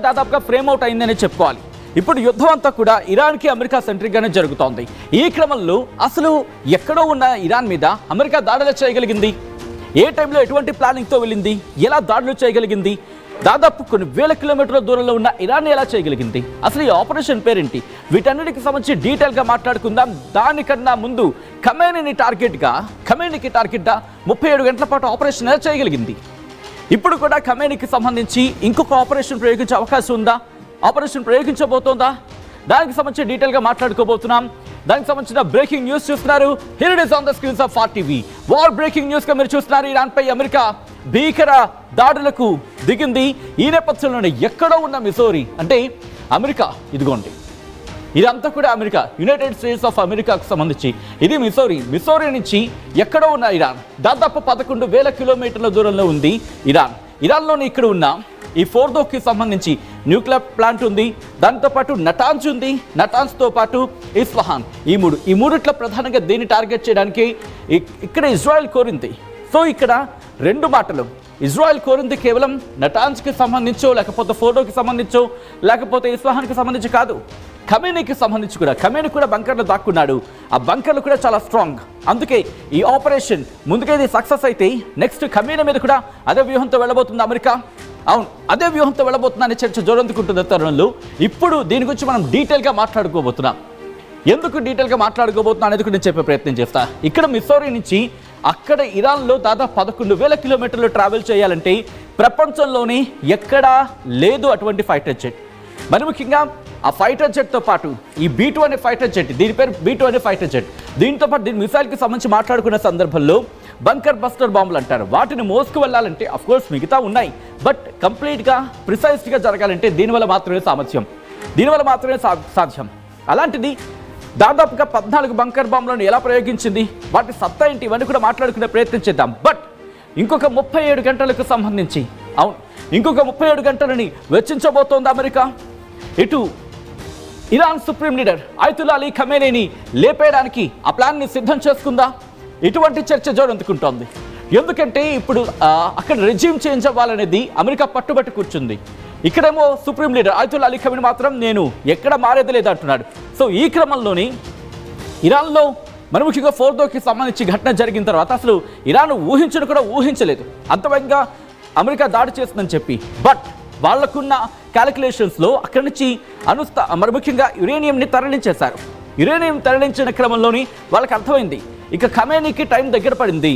దాదాపుగా frame out అయిందనే చెప్పుకోవాలి. ఇప్పుడు యుద్ధం అంతా కూడా ఇరాన్కి అమెరికా సెంట్రిక్గానే జరుగుతోంది. ఈ క్రమంలో అసలు ఎక్కడో ఉన్న ఇరాన్ మీద అమెరికా దాడులు చేయగలిగింది, ఏ టైంలో ఎటువంటి ప్లానింగ్తో వెళ్ళింది, ఎలా దాడులు చేయగలిగింది, దాదాపు కొన్ని వేల కిలోమీటర్ల దూరంలో ఉన్న ఇరాన్ ఎలా చేయగలిగింది, అసలు ఈ ఆపరేషన్ పేరేంటి, వీటన్నిటికి సంబంధించి డీటెయిల్గా మాట్లాడుకుందాం. దానికన్నా ముందు ఖమేనీకి టార్గెట్గా 37 గంటల పాటు ఆపరేషన్ ఎలా చేయగలిగింది, ఇప్పుడు కూడా ఖమేనీకి సంబంధించి ఇంకొక ఆపరేషన్ ప్రయోగించే అవకాశం ఉందా, ఆపరేషన్ ప్రయోగించబోతోందా, దానికి సంబంధించి డీటెయిల్గా మాట్లాడుకోబోతున్నాం. దానికి సంబంధించిన బ్రేకింగ్ న్యూస్ చూస్తున్నారు. Here it is on the screens of RTV. War breaking news గా మీరు చూస్తున్నారు. ఇరాన్పై అమెరికా భీకర దాడులకు దిగింది. ఈ నేపథ్యంలోనే ఎక్కడో ఉన్న మిసోరీ అంటే అమెరికా, ఇదిగోండి ఇదంతా కూడా అమెరికా, యునైటెడ్ స్టేట్స్ ఆఫ్ అమెరికాకు సంబంధించి ఇది మిసోరీ నుంచి ఎక్కడో ఉన్న ఇరాన్, దాదాపు 11,000 కిలోమీటర్ల దూరంలో ఉంది ఇరాన్లోని ఇక్కడ ఉన్న ఈ ఫోర్దోకి సంబంధించి న్యూక్లియర్ ప్లాంట్ ఉంది, దాంతోపాటు నటాన్స్ ఉంది, నటాన్స్తో పాటు ఇస్ఫహాన్, ఈ మూడిట్లో ప్రధానంగా దీన్ని టార్గెట్ చేయడానికి ఇక్కడ ఇజ్రాయెల్ కోరింది. సో ఇక్కడ రెండు మాటలు, ఇజ్రాయెల్ కోరింది కేవలం నటాన్స్కి సంబంధించో లేకపోతే ఫోర్డోకి సంబంధించో లేకపోతే ఇస్ఫహాన్కి సంబంధించి కాదు, ఖమేనీకి సంబంధించి కూడా. ఖమేనీ కూడా బంకర్లో దాక్కున్నాడు, ఆ బంకర్లు కూడా చాలా స్ట్రాంగ్. అందుకే ఈ ఆపరేషన్ ముందుగా ఇది సక్సెస్ అయితే నెక్స్ట్ ఖమేనీ మీద కూడా అదే వ్యూహంతో వెళ్ళబోతుంది అమెరికా. అవును, అదే వ్యూహంతో వెళ్ళబోతుందనే చర్చ జోరందుకుంటున్న తరుణంలో ఇప్పుడు దీని గురించి మనం డీటెయిల్గా మాట్లాడుకోబోతున్నాం. ఎందుకు డీటెయిల్గా మాట్లాడుకోబోతున్నా అనేది కూడా నేను చెప్పే ప్రయత్నం చేస్తా. ఇక్కడ మిసోరీ నుంచి అక్కడ ఇరాన్లో దాదాపు 11,000 కిలోమీటర్లు ట్రావెల్ చేయాలంటే ప్రపంచంలోనే ఎక్కడా లేదు అటువంటి ఫైటర్ జెట్. మరి ముఖ్యంగా ఆ ఫైటర్ జెట్తో పాటు ఈ B2 అనే ఫైటర్ జెట్, దీని పేరు B2 అనే ఫైటర్ జెట్, దీంతో పాటు దీని మిసైల్కి సంబంధించి మాట్లాడుకున్న సందర్భంలో బంకర్ బస్టర్ బాంబులు అంటారు, వాటిని మోసుకు వెళ్ళాలంటే అఫ్కోర్స్ మిగతా ఉన్నాయి, బట్ కంప్లీట్గా ప్రిసైజ్గా జరగాలంటే దీనివల్ల మాత్రమే సాధ్యం. అలాంటిది దాదాపుగా 14 బంకర్ బాంబులను ఎలా ప్రయోగించింది, వాటి సత్తా ఏంటి, ఇవన్నీ కూడా మాట్లాడుకునే ప్రయత్నం చేద్దాం. బట్ ఇంకొక 37 గంటలకు సంబంధించి, అవును ఇంకొక 37 గంటలని వెచ్చించబోతోంది అమెరికా. ఇటు Iran supreme leader Ayatollah Ali ఖమేనీని లేపేయడానికి ఆ ప్లాన్ని సిద్ధం చేసుకుందా, ఇటువంటి చర్చ జోరందుకుంటోంది. ఎందుకంటే ఇప్పుడు అక్కడ రెజ్యూమ్ చేంజ్ అవ్వాలనేది అమెరికా పట్టుబట్టి కూర్చుంది. ఇక్కడేమో supreme leader Ayatollah Ali Khamenei మాత్రం నేను ఎక్కడ మారేది లేదు అంటున్నాడు. సో ఈ క్రమంలోని ఇరాన్లో మరి ముఖ్యంగా ఫోర్దోకి సంబంధించి ఘటన జరిగిన తర్వాత అసలు ఇరాన్ ఊహించలేదు అంత వేగంగా అమెరికా దాడి చేస్తుందని చెప్పి. బట్ వాళ్లకున్న క్యాలిక్యులేషన్స్లో అక్కడి నుంచి మరి ముఖ్యంగా యురేనియంని తరలించేశారు. యురేనియం తరలించిన క్రమంలోని వాళ్ళకి అర్థమైంది ఇక ఖమేనీకి టైం దగ్గర పడింది,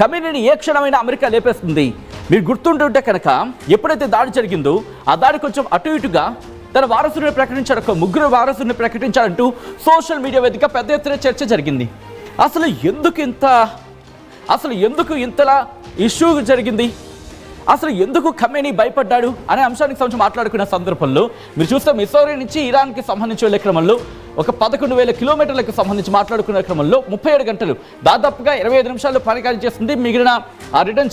ఖమేనీని ఏ క్షణమైనా అమెరికా లేపేస్తుంది. మీరు గుర్తుంటుంటే కనుక ఎప్పుడైతే దాడి జరిగిందో ఆ దాడి కొంచెం అటు ఇటుగా తన వారసుని ప్రకటించారు, ఒక 3 వారసుని ప్రకటించారంటూ సోషల్ మీడియా వేదిక పెద్ద ఎత్తున చర్చ జరిగింది. అసలు ఎందుకు ఇంతలా ఇష్యూ జరిగింది, అసలు ఎందుకు ఖమేనీ భయపడ్డాడు అనే అంశానికి సంబంధించి మాట్లాడుకున్న సందర్భంలో మీరు చూస్తే మిసోరీ నుంచి ఇరాన్కి సంబంధించి వెళ్ళే క్రమంలో ఒక 11,000 కిలోమీటర్లకు సంబంధించి మాట్లాడుకున్న క్రమంలో 37 గంటలు దాదాపుగా 25 నిమిషాలు పనికార్యం చేస్తుంది. మిగిలిన ఆ రిటర్న్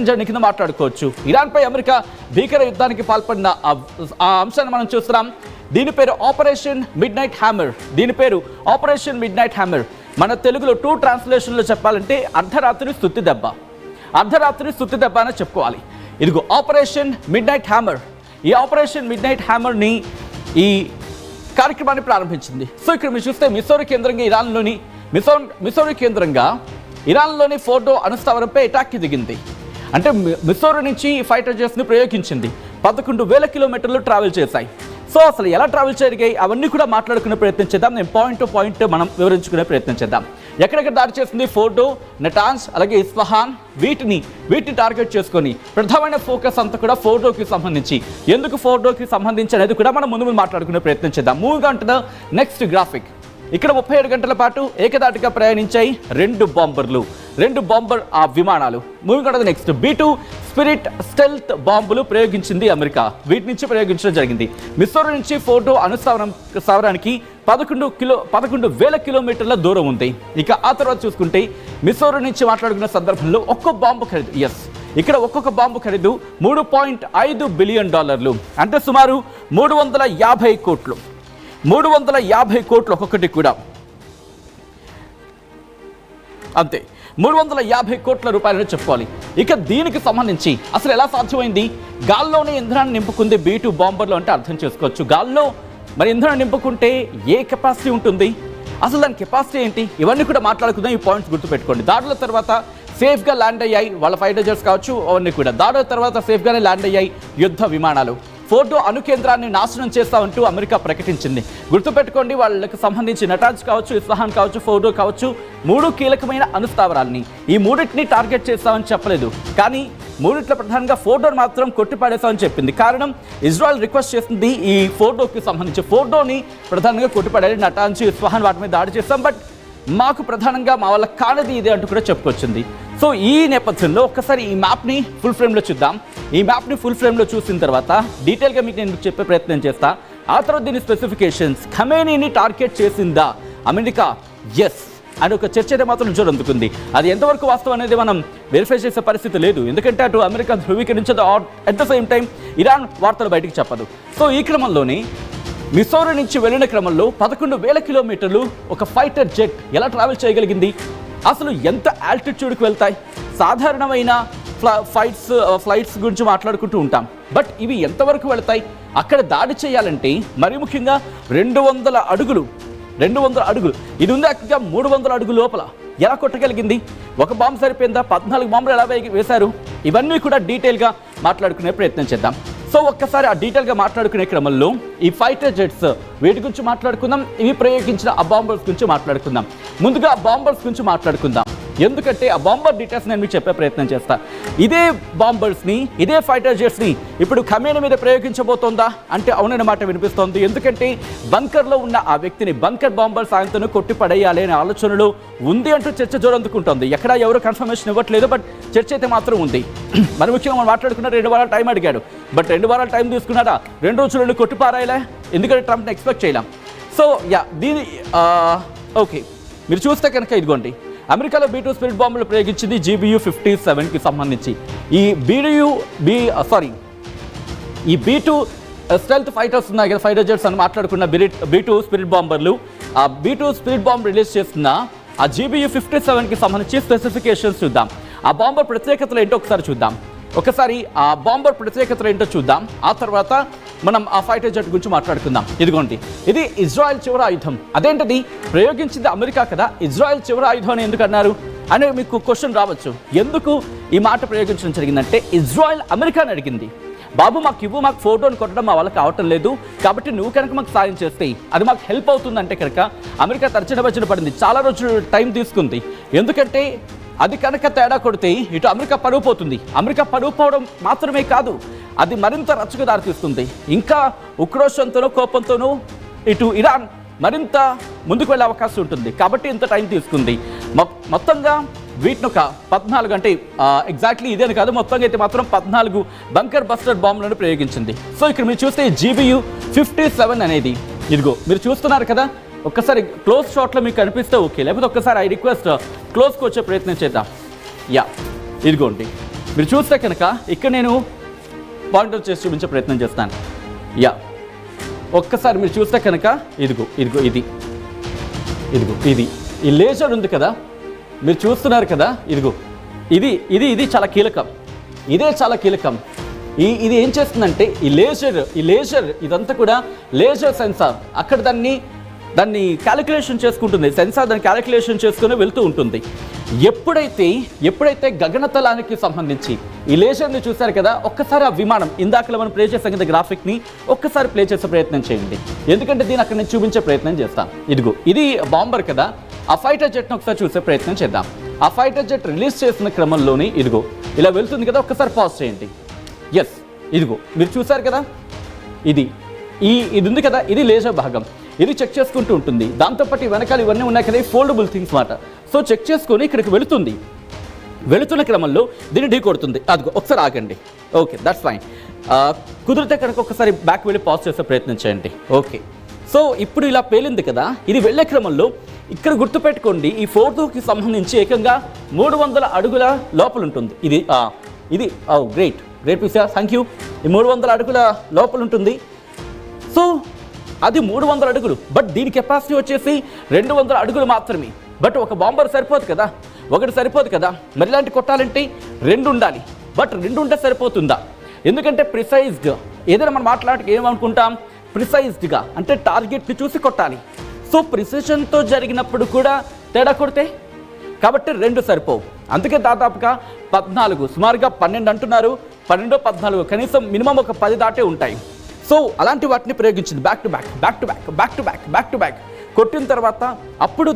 జర్నీ కింద మాట్లాడుకోవచ్చు. ఇరాన్పై అమెరికా భీకర యుద్ధానికి పాల్పడిన ఆ అంశాన్ని మనం చూస్తున్నాం. దీని పేరు ఆపరేషన్ మిడ్ నైట్ హ్యామర్. మన తెలుగులో 2 ట్రాన్స్లేషన్లో చెప్పాలంటే అర్ధరాత్రి స్తుతి దెబ్బ అని చెప్పుకోవాలి. ఇదిగో ఆపరేషన్ మిడ్ నైట్ హ్యామర్. ఈ ఆపరేషన్ మిడ్ నైట్ హ్యామర్ని ఈ కార్యక్రమాన్ని ప్రారంభించింది. సో ఇక్కడ మీరు చూస్తే మిసోరీ కేంద్రంగా ఇరాన్లోని ఫోర్డో అణుస్థావరంపై అటాక్కి దిగింది. అంటే మిసోరీ నుంచి ఫైటర్ జెట్స్ని ప్రయోగించింది. 11,000 కిలోమీటర్లు ట్రావెల్ చేశాయి. సో అసలు ఎలా ట్రావెల్ జరిగాయి అవన్నీ కూడా మాట్లాడుకునే ప్రయత్నం చేద్దాం. నేను పాయింట్ టు పాయింట్ మనం వివరించుకునే ప్రయత్నం చేద్దాం. ఎక్కడెక్కడ దాడి చేస్తుంది ఫోర్డో, నటాన్స్, అలాగే ఇస్ఫహాన్, వీటిని టార్గెట్ చేసుకొని ప్రధానమైన ఫోకస్ అంతా కూడా ఫోర్డోకి సంబంధించి. ఎందుకు ఫోర్డోకి సంబంధించి అనేది కూడా మనం ముందు మాట్లాడుకునే ప్రయత్నం చేద్దాం. Move on to the next graphic. ఇక్కడ 37 గంటల పాటు ఏకదాటిగా ప్రయాణించాయి 2 బాంబర్ ఆ విమానాలు. Moving on to the next B2 spirit stealth బాంబులు ప్రయోగించింది అమెరికా. వీటి నుంచి ప్రయోగించడం జరిగింది. మిసోరీ నుంచి ఫోర్డో అణుస్థావరానికి 11,000 కిలోమీటర్ల దూరం ఉంది. ఇక ఆ తర్వాత చూసుకుంటే మిసోరీ నుంచి మాట్లాడుకున్న సందర్భంలో ఒక్కొక్క బాంబు ఖరీదు ఇక్కడ ఒక్కొక్క బాంబు ఖరీదు $3.5 బిలియన్, అంటే సుమారు 350 కోట్లు. 350 కోట్లు ఒక్కొక్కటి కూడా, అంతే 350 కోట్ల రూపాయలని చెప్పుకోవాలి. ఇక దీనికి సంబంధించి అసలు ఎలా సాధ్యమైంది? గాల్లోనే ఇంధనాన్ని నింపుకుంది B2 బాంబర్లు అంటే అర్థం చేసుకోవచ్చు. గాల్లో మరి ఇంధనం నింపుకుంటే ఏ కెపాసిటీ ఉంటుంది, అసలు దాని కెపాసిటీ ఏంటి, ఇవన్నీ కూడా మాట్లాడుకుందాం. ఈ పాయింట్స్ గుర్తుపెట్టుకోండి. దాడుల తర్వాత సేఫ్గా ల్యాండ్ అయ్యాయి వాళ్ళ ఫైటర్ జెట్స్ కావచ్చు, అవన్నీ కూడా దాడుల తర్వాత సేఫ్గానే ల్యాండ్ అయ్యాయి యుద్ధ విమానాలు. ఫోర్డో అణు కేంద్రాన్ని నాశనం చేస్తామంటూ అమెరికా ప్రకటించింది. గుర్తుపెట్టుకోండి, వాళ్ళకి సంబంధించి నటాజ్ కావచ్చు, ఇస్ఫహాన్ కావచ్చు, ఫోర్డో కావచ్చు, 3 కీలకమైన అణుస్థావరాలని ఈ మూడింటిని టార్గెట్ చేస్తామని చెప్పలేదు. కానీ మూడిట్లో ప్రధానంగా ఫోర్డోని మాత్రం కొట్టిపడేస్తామని చెప్పింది. కారణం ఇజ్రాయెల్ రిక్వెస్ట్ చేస్తుంది ఈ ఫోర్డోకి సంబంధించి. ఫోర్డోని ప్రధానంగా కొట్టిపడాలి, నటాజ్, ఇస్ఫహాన్ వాటి మీద దాడి చేస్తాం, బట్ మాకు ప్రధానంగా మా వాళ్ళ కానిది ఇదే అంటూ కూడా చెప్పుకొచ్చింది. సో ఈ నేపథ్యంలో ఒక్కసారి ఈ మ్యాప్ని ఫుల్ ఫ్రేమ్లో చూద్దాం. ఈ మ్యాప్ని ఫుల్ ఫ్రేమ్లో చూసిన తర్వాత డీటెయిల్గా మీకు నేను చెప్పే ప్రయత్నం చేస్తా. ఆ తర్వాత దీని స్పెసిఫికేషన్స్, ఖమేనీని టార్గెట్ చేసిందా అమెరికా, ఎస్ అని ఒక చర్చ అయితే మాత్రం జోరందుకుంది. అది ఎంతవరకు వాస్తవం అనేది మనం వెరిఫై చేసే పరిస్థితి లేదు, ఎందుకంటే అటు అమెరికా ధృవీకరించదు, at the same time Iran వార్తలు బయటికి చెప్పదు. సో ఈ క్రమంలోనే మిసౌరీ నుంచి వెళ్ళిన క్రమంలో 11,000 కిలోమీటర్లు ఒక ఫైటర్ జెట్ ఎలా ట్రావెల్ చేయగలిగింది? అసలు ఎంత ఆల్టిట్యూడ్కి వెళ్తాయి? సాధారణమైన ఫ్లైట్స్ గురించి మాట్లాడుకుంటూ ఉంటాం, బట్ ఇవి ఎంతవరకు వెళ్తాయి? అక్కడ దాడి చేయాలంటే మరీ ముఖ్యంగా 200 అడుగులు ఇది ఉంది. అక్కడ 300 అడుగుల లోపల ఎలా కొట్టగలిగింది? ఒక బాంబు సరిపోయిందా? 14 బాంబులు ఎలా వేశారు? ఇవన్నీ కూడా డీటెయిల్గా మాట్లాడుకునే ప్రయత్నం చేద్దాం. సో ఒక్కసారి ఆ డీటెయిల్గా మాట్లాడుకునే క్రమంలో ఈ ఫైటర్ జెట్స్ వీటి గురించి మాట్లాడుకుందాం, ఇవి ప్రయోగించిన ఆ బాంబర్స్ గురించి మాట్లాడుకుందాం. ముందుగా ఆ బాంబర్స్ గురించి మాట్లాడుకుందాం, ఎందుకంటే ఆ బాంబర్ డీటెయిల్స్ నేను మీకు చెప్పే ప్రయత్నం చేస్తా. ఇదే బాంబర్స్ని, ఇదే ఫైటర్ జెట్స్ని ఇప్పుడు ఖమేనీ మీద ప్రయోగించబోతోందా అంటే అవునన్న మాట వినిపిస్తోంది. ఎందుకంటే బంకర్లో ఉన్న ఆ వ్యక్తిని బంకర్ బాంబర్ సాయంతో కొట్టి పడేయాలి అనే ఆలోచనలో ఉంది అంటూ చర్చ జోరందుకుంటోంది. ఎక్కడా ఎవరు కన్ఫర్మేషన్ ఇవ్వట్లేదు, బట్ చర్చ అయితే మాత్రం ఉంది. మరి ముఖ్యంగా మనం మాట్లాడుకున్న 2 వారాల టైం అడిగాడు, బట్ 2 వారాల టైం తీసుకున్నాడా? 2 రోజులు కొట్టిపారాయలే, ఎందుకంటే ట్రంప్ని ఎక్స్పెక్ట్ చేయలేం. సో దీని ఓకే, మీరు చూస్తే కనుక ఇదిగోండి, అమెరికాలో B2 స్పిరిట్ బాంబులు ప్రయోగించింది GBU-57కి సంబంధించి. ఈ B2 స్టెల్త్ ఫైటర్స్ ఉన్నాయి కదా, ఫైటర్ జెట్స్ అని మాట్లాడుకున్న B2 స్పిరిట్ బాంబర్లు. ఆ B2 స్పిరిట్ బాంబ్ రిలీజ్ చేస్తున్న ఆ GBU-57కి సంబంధించి స్పెసిఫికేషన్స్ చూద్దాం. ఆ బాంబర్ ప్రత్యేకతలు ఏంటో ఒకసారి చూద్దాం. ఆ బాంబర్ ప్రత్యేకతలు ఏంటో చూద్దాం. ఆ తర్వాత మనం ఆ ఫైటర్ జెట్ గురించి మాట్లాడుకుందాం. ఇదిగోండి, ఇది ఇజ్రాయెల్ చివరి ఆయుధం. అదేంటది? ప్రయోగించింది అమెరికా కదా, ఇజ్రాయెల్ చివరి ఆయుధం అని ఎందుకు అన్నారు అనే మీకు క్వశ్చన్ రావచ్చు. ఎందుకు ఈ మాట ప్రయోగించడం జరిగిందంటే, ఇజ్రాయెల్ అమెరికాని అడిగింది, బాబు మాకు ఫోటోని కొట్టడం మా వాళ్ళకి అవటం లేదు, కాబట్టి నువ్వు కనుక మాకు సాయం చేస్తే అది మాకు హెల్ప్ అవుతుందంటే కనుక అమెరికా తర్జన పడింది. చాలా రోజులు టైం తీసుకుంది, ఎందుకంటే అది కనుక తేడా కొడితే ఇటు అమెరికా పరువు పోతుంది. అమెరికా పరువు పోవడం మాత్రమే కాదు, అది మరింత రచ్చకు దారితీస్తుంది. ఇంకా ఉక్రోషంతోనూ కోపంతోనూ ఇటు ఇరాన్ మరింత ముందుకు వెళ్ళే అవకాశం ఉంటుంది. కాబట్టి ఇంత టైం తీసుకుంది. మొత్తంగా వీటిని ఒక 14 అంటే ఎగ్జాక్ట్లీ ఇదేని కాదు, మొత్తంగా అయితే మాత్రం 14 బంకర్ బస్టర్ బాంబులను ప్రయోగించింది. సో ఇక్కడ మీరు చూస్తే GBU-57 అనేది ఇదిగో మీరు చూస్తున్నారు కదా. ఒక్కసారి క్లోజ్ షాట్లో మీకు కనిపిస్తే ఓకే, లేకపోతే ఒక్కసారి ఐ రిక్వెస్ట్ క్లోజ్కి వచ్చే ప్రయత్నం చేద్దాం. ఇదిగోండి, మీరు చూస్తే కనుక ఇక్కడ నేను పాయింటర్ చేసి చూపించే ప్రయత్నం చేస్తాను. ఒక్కసారి మీరు చూస్తే కనుక ఇదిగో ఇది ఈ లేజర్ ఉంది కదా, మీరు చూస్తున్నారు కదా, ఇది చాలా కీలకం. ఇదే చాలా కీలకం. ఇది ఏం చేస్తుందంటే ఈ లేజర్ ఇదంతా కూడా లేజర్ సెన్సార్. అక్కడ దాన్ని క్యాలిక్యులేషన్ చేసుకుంటుంది. సెన్సార్ దాన్ని క్యాలిక్యులేషన్ చేసుకుని వెళ్తూ ఉంటుంది. ఎప్పుడైతే గగనతలానికి సంబంధించి ఈ లేజర్ని చూశారు కదా, ఒక్కసారి ఆ విమానం ఇందాకలో మనం ప్లే చేసాం కదా గ్రాఫిక్ని, ఒక్కసారి ప్లే చేసే ప్రయత్నం చేయండి, ఎందుకంటే దీన్ని అక్కడ నేను చూపించే ప్రయత్నం చేస్తాను. ఇది బాంబర్ కదా, ఆ ఫైటర్ జెట్ని ఒకసారి చూసే ప్రయత్నం చేద్దాం. ఆ ఫైటర్ జెట్ రిలీజ్ చేసిన క్రమంలోని ఇలా వెళ్తుంది కదా, ఒక్కసారి పాజ్ చేయండి. ఎస్, మీరు చూసారు కదా, ఇది ఉంది కదా, ఇది లేజర్ భాగం. ఇది చెక్ చేసుకుంటూ ఉంటుంది. దాంతోపాటు వెనకాల ఇవన్నీ ఉన్నాయి కదా, ఫోల్డబుల్ థింగ్స్ మాట. సో చెక్ చేసుకొని ఇక్కడికి వెళుతున్న క్రమంలో దీన్ని ఢీ కొడుతుంది. ఒకసారి ఆగండి. Okay, that's fine. కుదిరితే కనుక ఒకసారి బ్యాక్ వెళ్ళి పాజ్ చేసే ప్రయత్నం చేయండి. ఓకే, సో ఇప్పుడు ఇలా పేలింది కదా, ఇది వెళ్ళే క్రమంలో ఇక్కడ గుర్తుపెట్టుకోండి, ఈ ఫోటోకి సంబంధించి ఏకంగా 300 అడుగుల లోపల ఉంటుంది. ఇది గ్రేట్ పిసా, థ్యాంక్ యూ. ఈ 300 అడుగుల లోపల ఉంటుంది. సో అది 300 అడుగులు, బట్ దీని కెపాసిటీ వచ్చేసి 200 అడుగులు మాత్రమే. బట్ ఒక బాంబర్ సరిపోదు కదా, ఒకటి సరిపోదు కదా, మరి ఇలాంటి కొట్టాలంటే 2 ఉండాలి. బట్ 2 ఉంటే సరిపోతుందా? ఎందుకంటే ప్రిసైజ్గా ఏదైనా మనం మాట్లాడికి ఏమనుకుంటాం, ప్రిసైజ్డ్గా అంటే టార్గెట్ని చూసి కొట్టాలి. సో ప్రిసిషన్తో జరిగినప్పుడు కూడా తేడా కొడితే, కాబట్టి 2 సరిపోవు. అందుకే దాదాపుగా 14, సుమారుగా 12 అంటున్నారు. 12, 14 కనీసం మినిమం ఒక 10 దాటే ఉంటాయి. సో అలాంటి వాటిని ప్రయోగించింది. బ్యాక్ టు బ్యాక్ కొట్టిన తర్వాత అప్పుడు